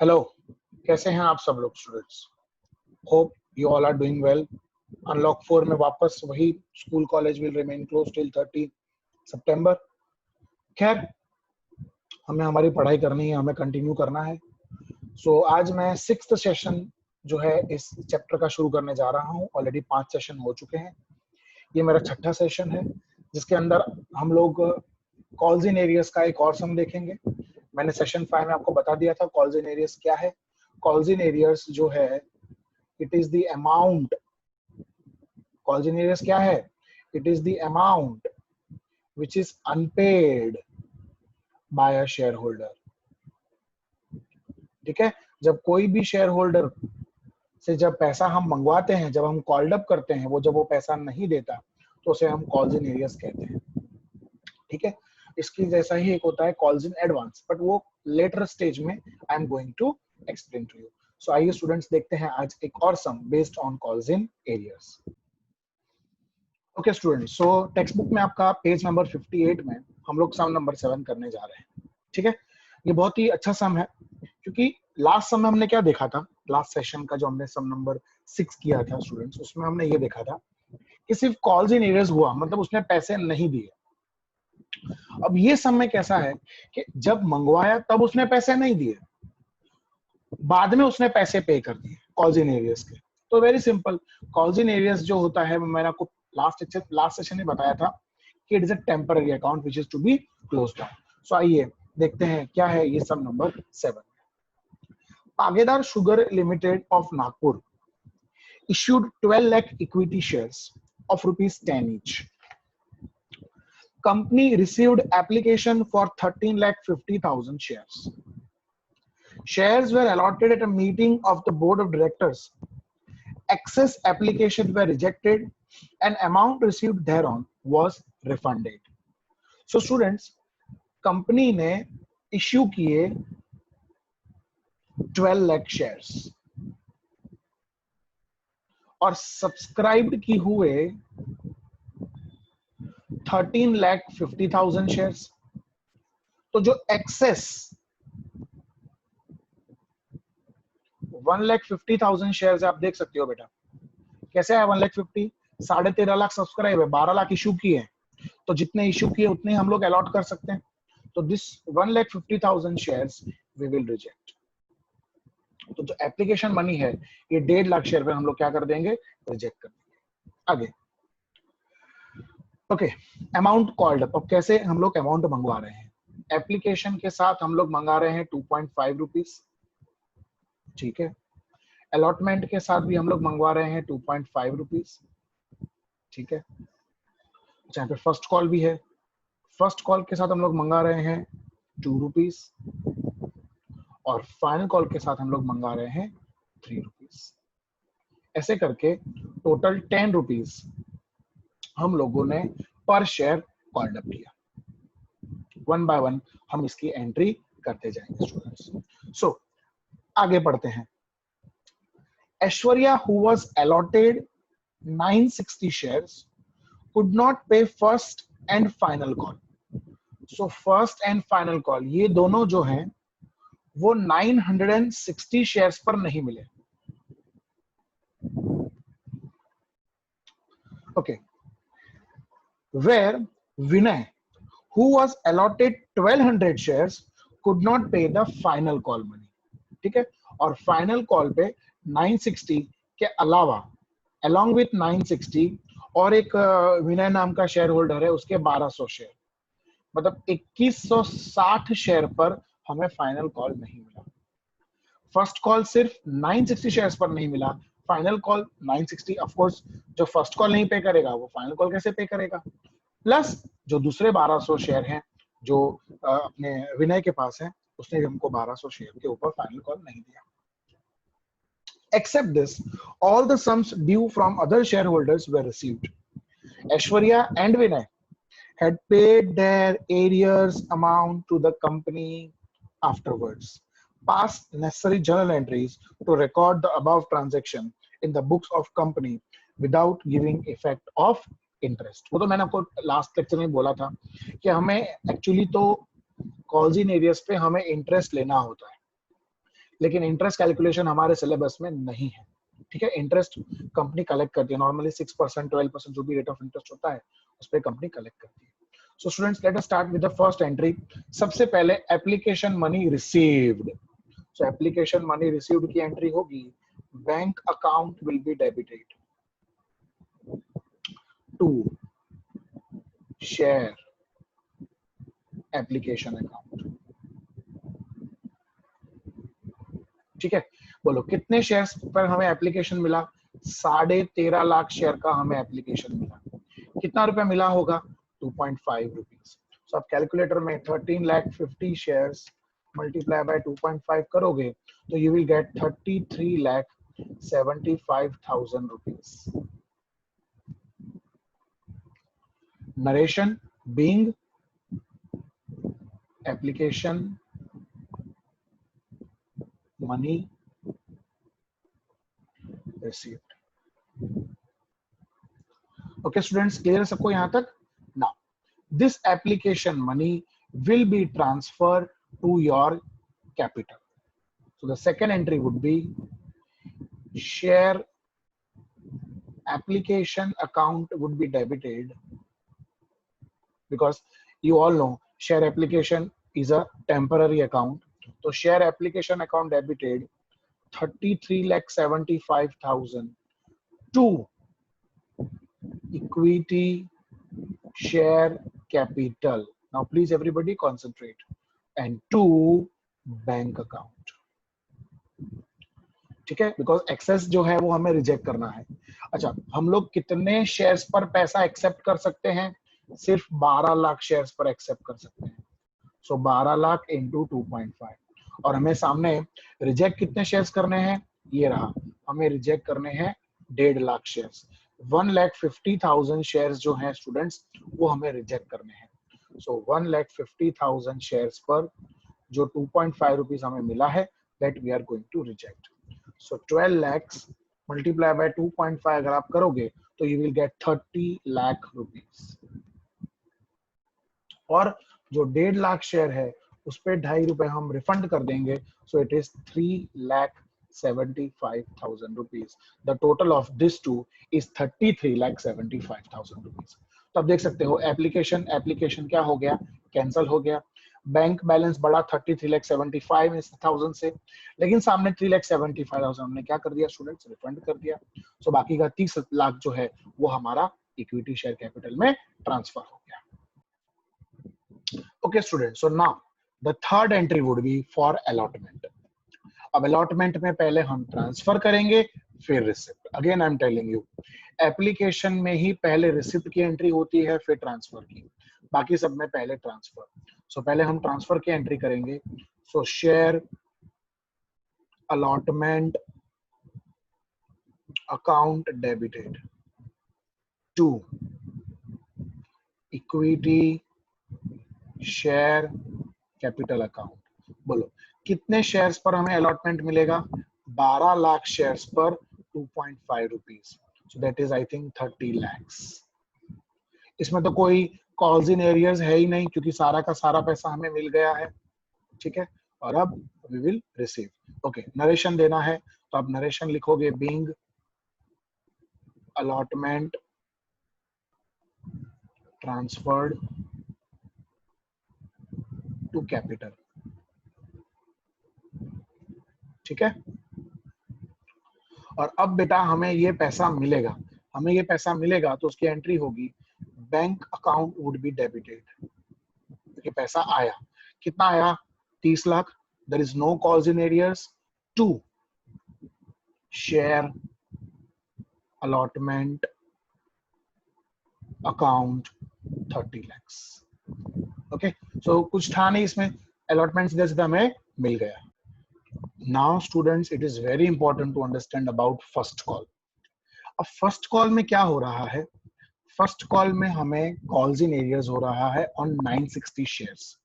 Hello, कैसे हैं आप सब लोग students? Hope you all are doing well. Unlock 4 में वापस वही school college will remain close till 30 सितंबर। खैर, हमें हमारी पढ़ाई करनी है, हमें कंटिन्यू करना है। सो आज मैं 6th सेशन जो है इस चैप्टर का शुरू करने जा रहा हूँ। ऑलरेडी 5 सेशन हो चुके हैं। ये मेरा 6ठा सेशन है जिसके अंदर हम लोग कॉल्स इन एरियाज का एक और सम देखेंगे। मैंने सेशन 5 में आपको बता दिया था कॉल्स इन एरियाज क्या है। कॉल्स इन एरियाज जो है it is the amount, calls in arrears क्या है? It is the amount which is unpaid by a shareholder. ठीक है, जब कोई भी शेयर होल्डर से जब पैसा हम मंगवाते हैं, जब हम कॉल्ड अप करते हैं, वो जब वो पैसा नहीं देता तो उसे हम कॉल्स इन एरियाज कहते हैं। ठीक है, इसकी जैसा ही एक होता है कॉल्स इन एडवांस, बट वो लेटर स्टेज में I am going to explain to you. So आइए स्टूडेंट्स देखते हैं आज एक और sum based on calls in arrears. Okay students, so text book में आपका पेज नंबर 58 में हम लोग सम नंबर 7 करने जा रहे हैं। ठीक है, ये बहुत ही अच्छा सम है क्योंकि लास्ट सम में हमने क्या देखा था, लास्ट सेशन का जो हमने सम नंबर 6 किया था स्टूडेंट्स, उसमें हमने ये देखा था कि सिर्फ कॉल्स इन एरियाज हुआ, मतलब उसने पैसे नहीं दिए। अब ये सम में कैसा है कि जब मंगवाया तब उसने पैसे नहीं दिए, बाद में उसने पैसे पे कर दिए कॉल्स इन एरियाज के। तो very simple, calls in arrears जो होता है, मैंने आपको लास्ट सेशन में बताया था कि it is a temporary account which is to be closed down. So आइए देखते हैं क्या है ये sum number 7। Pagedar sugar limited of Nagpur issued 12 lakh equity shares of rupees 10 each. Company received application for 13,50,000 shares. Shares were allotted at a meeting of the board of directors. Excess applications were rejected and amount received thereon was refunded. So students, company ने issue किए 12 lakh shares और subscribed की हुए 13,50,000 shares. तो जो access 1,50,000 shares आप देख सकते हो बेटा, कैसे है 1,50,000? 13.5 लाख सब्सक्राइब है, 12 लाख इशू किए हैं, तो जितने इशू किए उतने हम लोग अलॉट कर सकते हैं। तो this 1,50,000 shares we will reject. तो जो एप्लीकेशन मनी है ये 1.5 लाख शेयर पे हम लोग क्या कर देंगे? रिजेक्ट कर देंगे। आगे ओके, अमाउंट कॉल्ड अप। अब कैसे हम लोग अमाउंट मंगवा रहे हैं? एप्लीकेशन के साथ हम लोग मंगा रहे हैं 2.5 रुपीज। ठीक है, अलॉटमेंट के साथ भी हम लोग मंगवा रहे हैं 2.5 रुपीज। ठीक है, जहाँ पे फर्स्ट कॉल भी है, फर्स्ट कॉल के साथ हम लोग मंगा रहे हैं 2 रुपीज और फाइनल कॉल के साथ हम लोग मंगा रहे हैं 3 रुपीज। ऐसे करके टोटल 10 रुपीज हम लोगों ने पर शेयर कॉल्ड अप किया। वन बाय वन हम इसकी एंट्री करते जाएंगे स्टूडेंट्स। सो आगे बढ़ते हैं। Aishwarya who was allotted 960 shares could not pay first and final call. So first and final call ये दोनों जो हैं वो 960 शेयर्स पर नहीं मिले। Okay, where Vinay who was allotted 1200 shares could not pay the final call money. ठीक है, और फाइनल कॉल पे 960 के अलावा along with 960 और एक विनय नाम का शेयर होल्डर है, उसके 1200 शेयर, मतलब 2160 शेयर पर हमें फाइनल कॉल नहीं मिला। फर्स्ट कॉल सिर्फ 960 शेयर्स पर नहीं मिला, फाइनल कॉल 960। ऑफ कोर्स जो फर्स्ट कॉल नहीं पे करेगा वो फाइनल कॉल कैसे पे करेगा? प्लस जो दूसरे 1200 शेयर हैं जो अपने विनय के पास है, उसने हमको 1200 शेयर के ऊपर फाइनल कॉल नहीं दिया। Except this, all the sums due from other shareholders were received. Aishwarya and Vinay had paid their arrears amount to the company afterwards. Passed necessary journal entries to record the above transaction in the books of company without giving effect of interest. वो तो मैंने आपको last lecture में बोला था कि हमें actually तो कॉल्स इन एरियाज पे हमें इंटरेस्ट लेना होता है, लेकिन इंटरेस्ट कैलकुलेशन हमारे सिलेबस में नहीं है, ठीक है। इंटरेस्ट कंपनी कलेक्ट करती है नॉर्मली 6% 12% जो भी रेट ऑफ इंटरेस्ट होता है उस पर कंपनी कलेक्ट करती है। So students let us start with the first entry. सबसे पहले एप्लीकेशन मनी रिसीव्ड। सो एप्लीकेशन मनी रिसीव्ड की एंट्री होगी, bank account will be debited to share application account. ठीक है, बोलो कितने शेयर्स पर हमें एप्लीकेशन मिला? 13.5 लाख शेयर का हमें एप्लीकेशन मिला। कितना रुपया मिला होगा? 2.5 रुपीज। सो आप कैलकुलेटर में 13,50,000 शेयर्स मल्टीप्लाई बाय 2.5 करोगे तो you will get 33,75,000 rupees. Narration being application money received. Okay students, clear है सबको यहाँ तक? Now this application money will be transferred to your capital. So the second entry would be share application account would be debited, because you all know share application is a temporary account. So share application account debited 33,75,000 to equity share capital. Now please everybody concentrate. And to bank account, ठीक है, because access जो है वो हमें reject करना है। अच्छा, हम लोग कितने शेयर्स पर पैसा एक्सेप्ट कर सकते हैं? सिर्फ 12 लाख शेयर्स पर एक्सेप्ट कर सकते हैं। सो 12 लाख इंटू 2.5, और हमें सामने रिजेक्ट कितने शेयर्स करने हैं? ये रहा, हमें रिजेक्ट करने हैं 1.5 लाख शेयर्स। 1,50,000 शेयर्स जो हैं स्टूडेंट्स वो हमें रिजेक्ट करने हैं। सो 1,50,000 शेयर्स पर जो 2.5 रुपीज हमें मिला है that we are going to reject. So 12 lakhs multiply by 2.5 अगर आप करोगे तो you will get 30 lakh rupees. और जो 1.5 लाख शेयर है उस पे 2.5 रुपए हम रिफंड कर देंगे, so it is 3,75,000 rupees. The total of this two is 33,75,000 rupees. तो आप देख सकते हो एप्लीकेशन क्या हो गया? कैंसिल हो गया। बैंक बैलेंस बढ़ा 33,75,000 से, लेकिन सामने 3,75,000 हमने क्या कर दिया स्टूडेंट्स? रिफंड कर दिया। सो बाकी का 30 लाख जो है वो हमारा इक्विटी शेयर कैपिटल में ट्रांसफर हो गया। Okay student, so now the third entry would be for allotment. अब अलॉटमेंट में पहले हम ट्रांसफर करेंगे फिर receipt. Again I am telling you, application में ही पहले रिसिप्ट की एंट्री होती है फिर ट्रांसफर की, बाकी सब में पहले ट्रांसफर। सो पहले हम ट्रांसफर की एंट्री करेंगे। So share allotment account debited to equity share capital account. बोलो कितने शेयर्स पर हमें अलॉटमेंट मिलेगा? 12 लाख शेयर्स पर 2.5 rupees. So that is I think 30 lakhs। इसमें तो कोई कॉल्स इन एरियर्स है ही नहीं क्योंकि सारा का सारा पैसा हमें मिल गया है, ठीक है। और अब we will receive. Okay, narration देना है तो आप नरेशन लिखोगे being allotment transferred to capital, ठीक है। और अब बेटा हमें ये पैसा मिलेगा, तो उसकी एंट्री होगी bank account would be debited. ये पैसा आया, कितना आया? 30 lakh. There is no calls in arrears to share allotment account 30 lakhs। Okay, so कुछ था नहीं इसमें, अलॉटमेंट सीधे सीधा हमें मिल गया। Now students, it is very important to understand about first call. अब फर्स्ट कॉल में क्या हो रहा है? फर्स्ट कॉल में हमें कॉल्स इन एरियर्स हो रहा है ऑन 960 शेयर्स।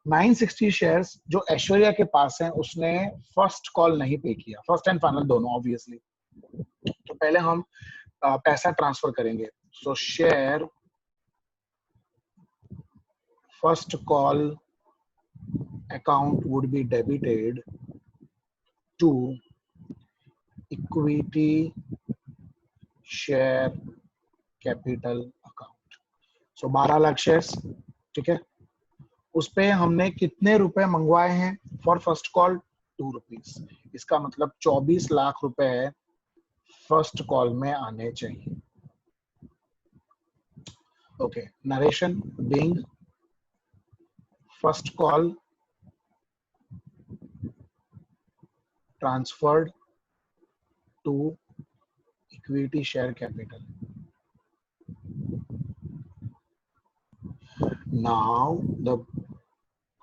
960 शेयर्स जो ऐश्वर्या के पास है, उसने फर्स्ट कॉल नहीं पे किया, फर्स्ट एंड फाइनल दोनों ऑब्वियसली। तो पहले हम पैसा ट्रांसफर करेंगे। So share first call account would be debited to equity share capital account. So 12 lakh shares, ठीक है। उस पे हमने कितने रुपए मंगवाए हैं फॉर फर्स्ट कॉल? 2 रुपीज। इसका मतलब 24 लाख रुपए फर्स्ट कॉल में आने चाहिए। Okay, narration being first call transferred to equity share capital. Now the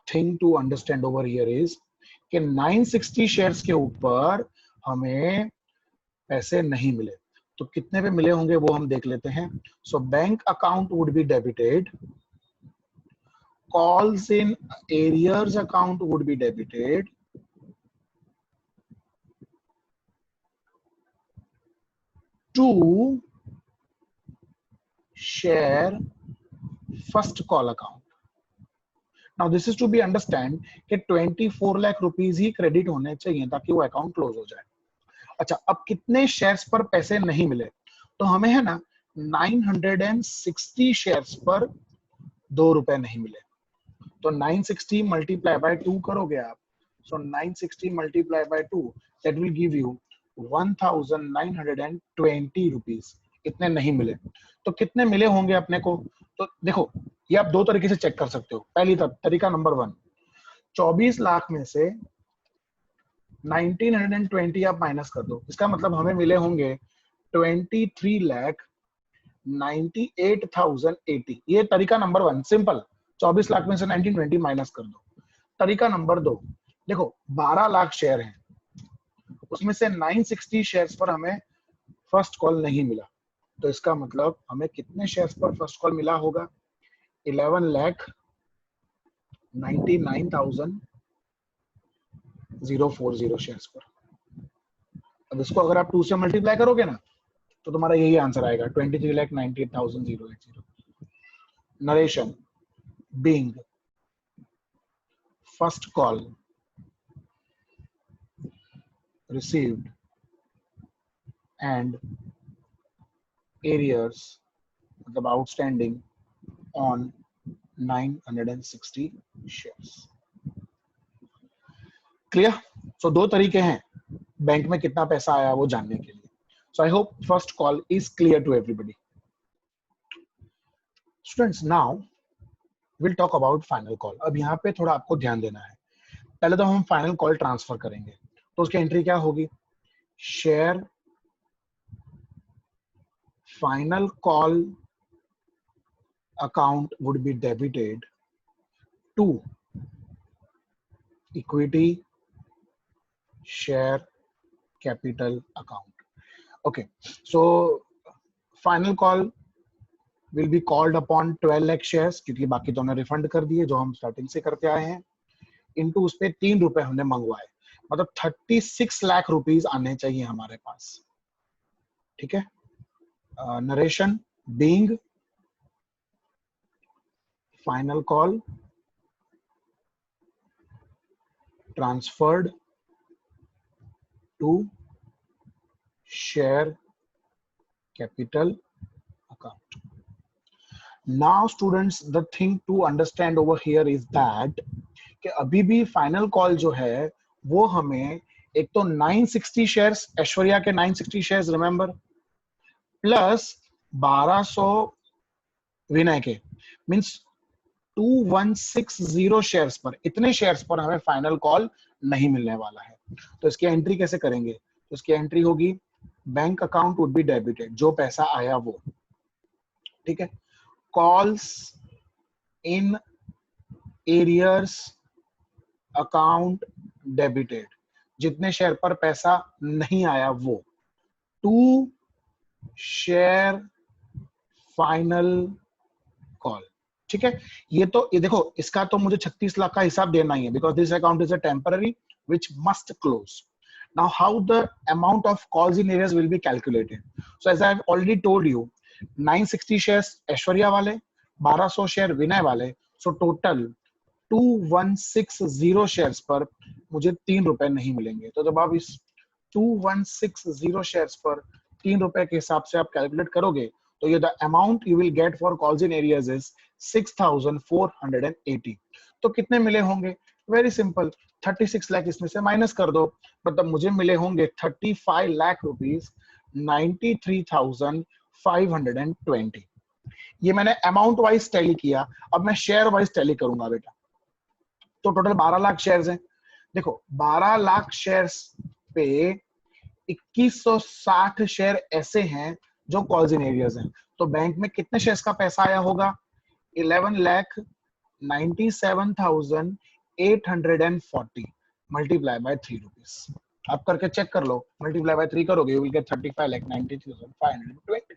thing to understand over here is कि 960 शेयर्स के ऊपर हमें पैसे नहीं मिले, तो कितने पे मिले होंगे वो हम देख लेते हैं। So bank account would be debited, calls in arrears account would be debited, to share first call account. Now this is to be understand कि 24 लाख रुपीज ही क्रेडिट होने चाहिए ताकि वो अकाउंट क्लोज हो जाए। अच्छा, अब कितने शेयर्स पर पैसे नहीं मिले? तो हमें है ना 960 शेयर्स पर 2 रुपए नहीं मिले, तो 960 मल्टीप्लाई बाय 2 करोगे आप। सो 960 multiply by 2 that will give you 1920 rupees. इतने नहीं मिले, तो कितने मिले होंगे अपने को? तो देखो, ये आप दो तरीके से चेक कर सकते हो। पहली तरीका नंबर 1, 24 लाख में से 1920 आप माइनस कर दो, इसका मतलब हमें मिले होंगे 23,98,080। ये तरीका नंबर 1, सिंपल। 24 लाख में से 1920 माइनस कर दो। तरीका नंबर 2, देखो 12 लाख शेयर हैं, उसमें से 960 शेयर्स पर हमें फर्स्ट कॉल नहीं मिला, तो इसका मतलब हमें कितने शेयर्स पर फर्स्ट कॉल मिला होगा? 11,99,040 शेयर्स पर। अब इसको अगर आप 2 से मल्टीप्लाई करोगे ना, तो तुम्हारा यही आंसर आएगा, 23,98,080। Narration being first call received and arrears मतलब outstanding on 960 shares। क्लियर? सो 2 तरीके हैं बैंक में कितना पैसा आया वो जानने के लिए। So I hope first call is clear to everybody. Students, now will talk about final call. अब यहाँ पे थोड़ा आपको ध्यान देना है। पहले तो हम फाइनल कॉल ट्रांसफर करेंगे, तो उसकी एंट्री क्या होगी? Share final call account would be debited to equity share capital account. Okay, so final call will be called upon 12 lakh shares, क्योंकि बाकी तो हमने रिफंड कर दिए जो हम स्टार्टिंग से करते आए हैं, इनटू उस पे 3 रुपए हमने मंगवाए, मतलब 36 लाख रुपीज आने चाहिए हमारे पास। ठीक है। Narration being final call transferred to share capital account. Now students, the thing to understand over here is that कि अभी भी फाइनल कॉल जो है वो हमें एक तो 960 शेयर्स, ऐश्वर्या के 960 शेयर्स रिमेंबर, प्लस 1200 विनय के, मींस 2160 शेयर्स पर, इतने शेयर्स पर हमें फाइनल कॉल नहीं मिलने वाला है। तो इसकी एंट्री कैसे करेंगे? तो इसकी एंट्री होगी bank account would be debited, जो पैसा आया वो। ठीक है। Calls in arrears account debited, जितने शेयर पर पैसा नहीं आया वो। To share final call. ठीक है। ये देखो, इसका तो मुझे 36 लाख का हिसाब देना ही है, because this account is a temporary which must close. Now how the amount of calls in areas will be calculated? So as I have already told you, 960 shares Aishwarya वाले, 1200 शेयर विनय वाले, so total 2160 शेयर्स पर मुझे 3 रुपए नहीं मिलेंगे। तो जब आप इस 2160 शेयर्स पर 3 रुपए के हिसाब से आप कैलकुलेट करोगे तो ये the amount you will get for calls in areas is 6480। तो कितने मिले होंगे? वेरी सिंपल, 36 लाख इसमें से माइनस कर दो, मतलब मुझे मिले होंगे 35 लाख रुपीज 93,520। ये मैंने अमाउंट वाइज टैली किया, अब मैं शेयर वाइज टैली करूंगा बेटा। तो टोटल 12 लाख शेयर्स हैं। देखो 12 लाख शेयर्स पे 2160 शेयर ऐसे हैं जो कॉल्स इन एरियाज हैं। तो बैंक में कितने शेयर्स का पैसा आया होगा? 11,97,840 मल्टीप्लाई बाय 3 रुपीज। आप करके चेक कर लो, मल्टीप्लाई बाय 3 करोगे you will get 35,93,520।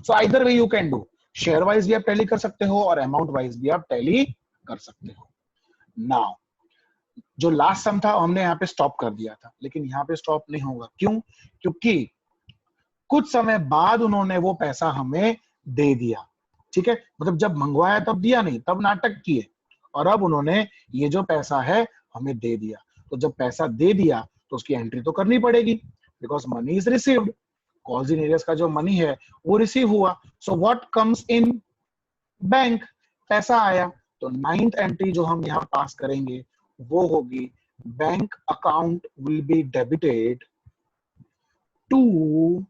So either way you can do, share wise भी आप टैली कर सकते हो और अमाउंट वाइज भी आप टैली कर सकते हो। नाउ जो लास्ट सम था हमने यहाँ पे स्टॉप कर दिया था, लेकिन यहाँ पे स्टॉप नहीं होगा। क्यों? क्योंकि कुछ समय बाद उन्होंने वो पैसा हमें दे दिया। ठीक है, मतलब जब मंगवाया तब दिया नहीं, तब नाटक किए, और अब उन्होंने ये जो पैसा है हमें दे दिया। तो जब पैसा दे दिया तो उसकी एंट्री तो करनी पड़ेगी, because money is received. Calls in areas का जो मनी है वो रिसीव हुआ। So what comes in bank? पैसा आया। तो 9th एंट्री जो हम यहाँ पास करेंगे वो होगी bank account will be debited to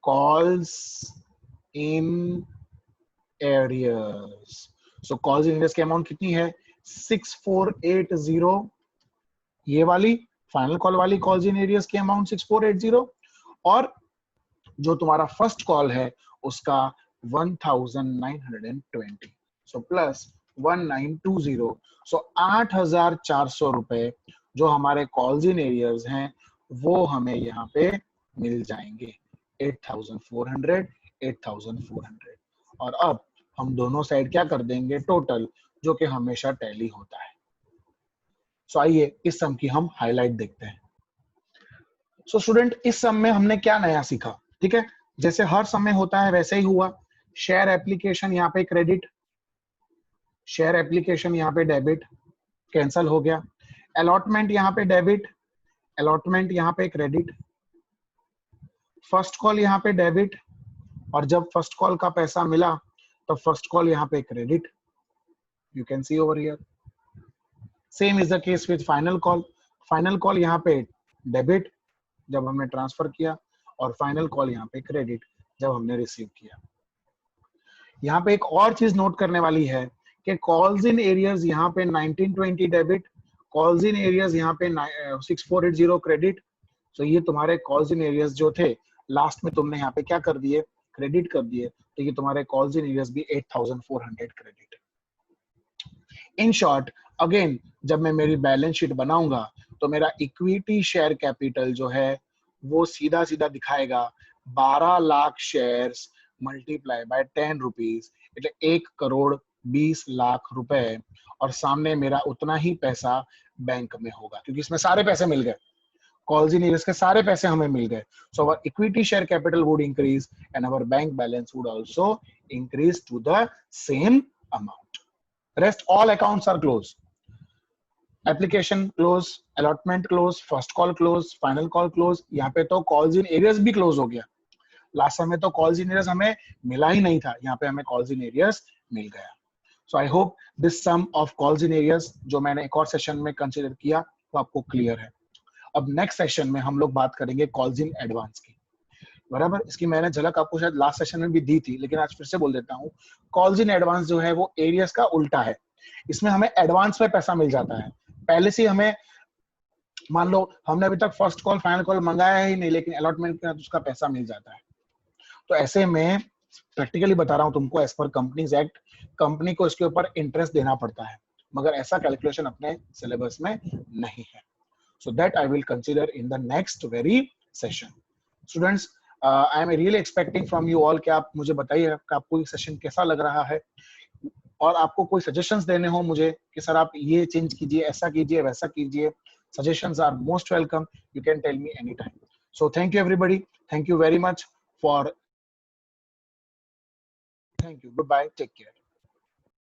calls in areas। so calls in areas की अमाउंट कितनी है? 6480। ये वाली फाइनल कॉल वाली calls in areas की अमाउंट 6480, और जो तुम्हारा फर्स्ट कॉल है उसका 1920। So plus 1920। सो 8400 रुपए जो हमारे कॉल्स इन एरियाज हैं वो हमें यहाँ पे मिल जाएंगे। 8400, 8400। और अब हम दोनों साइड क्या कर देंगे? टोटल, जो कि हमेशा टैली होता है। सो आइए इस सम की हम हाईलाइट देखते हैं। सो स्टूडेंट, इस सम में हमने क्या नया सीखा? ठीक है, जैसे हर समय होता है वैसे ही हुआ। शेयर एप्लीकेशन यहाँ पे क्रेडिट, शेयर एप्लीकेशन यहाँ पे डेबिट, कैंसल हो गया। अलॉटमेंट यहाँ पे डेबिट, अलॉटमेंट यहाँ पे क्रेडिट। फर्स्ट कॉल यहाँ पे डेबिट, और जब फर्स्ट कॉल का पैसा मिला तो फर्स्ट कॉल यहाँ पे credit. You can see over here. Same is the case with final call. Final call यहाँ पे डेबिट जब हमने ट्रांसफर किया, और फाइनल कॉल यहाँ पे क्रेडिट जब हमने रिसीव किया। यहाँ पे एक और चीज नोट करने वाली है कि कॉल्स इन एरियाज यहाँ पे 1920 डेबिट, कॉल्स इन एरियाज यहाँ पे 6480 क्रेडिट। तो ये तुम्हारे कॉल्स इन एरियाज जो थे लास्ट में तुमने यहाँ पे क्या कर दिए? क्रेडिट कर दिए। तो ये तुम्हारे कॉल्स इन एरियाज भी 8400 क्रेडिट। इन शॉर्ट, अगेन जब मैं मेरी बैलेंस शीट बनाऊंगा तो मेरा इक्विटी शेयर कैपिटल जो है वो सीधा सीधा दिखाएगा 12 lakh shares multiply by 10 rupees, એટલે 1,20,00,000 रुपए, और सामने मेरा उतना ही पैसा बैंक में होगा क्योंकि इसमें सारे पैसे मिल गए। कॉल्स इन एरियाज के सारे पैसे हमें मिल गए। So our equity share capital would increase and our bank balance would also increase to the same amount. Rest all accounts are closed. Application close, allotment close, first call close, final call close। यहाँ पे तो calls in areas भी close हो गया। Last समय तो calls in areas हमें मिला ही नहीं था, यहाँ पे हमें calls in areas मिल गया। So I hope this sum of calls in areas जो मैंने एक और सेशन में कंसिडर किया वो आपको क्लियर है। अब नेक्स्ट सेशन में हम लोग बात करेंगे calls in advance की। बराबर, इसकी मैंने झलक आपको शायद लास्ट सेशन में भी दी थी, लेकिन आज फिर से बोल देता हूँ। कॉल्स इन एडवांस जो है वो एरियस का उल्टा है। इसमें हमें एडवांस में पैसा मिल जाता है। पहले से हमें, मान लो हमने अभी तक फर्स्ट कॉल फाइनल कॉल मंगाया ही नहीं, लेकिन अलॉटमेंट के साथ उसका पैसा मिल जाता है। तो ऐसे में प्रैक्टिकली बता रहा हूँ तुमको, as per companies act company को इसके ऊपर इंटरेस्ट देना पड़ता है, मगर ऐसा कैलकुलेशन अपने सिलेबस में नहीं है। So that I will consider in the next very session. Students, I am really expecting from you all कि आप मुझे बताइए कि आपको ये सेशन कैसा लग रहा है, और आपको कोई सजेशंस देने हो मुझे कि सर आप ये चेंज कीजिए, ऐसा कीजिए, वैसा कीजिए। Suggestions are most welcome. You can tell me any time. So thank you everybody, thank you very much for, thank you, goodbye, take care.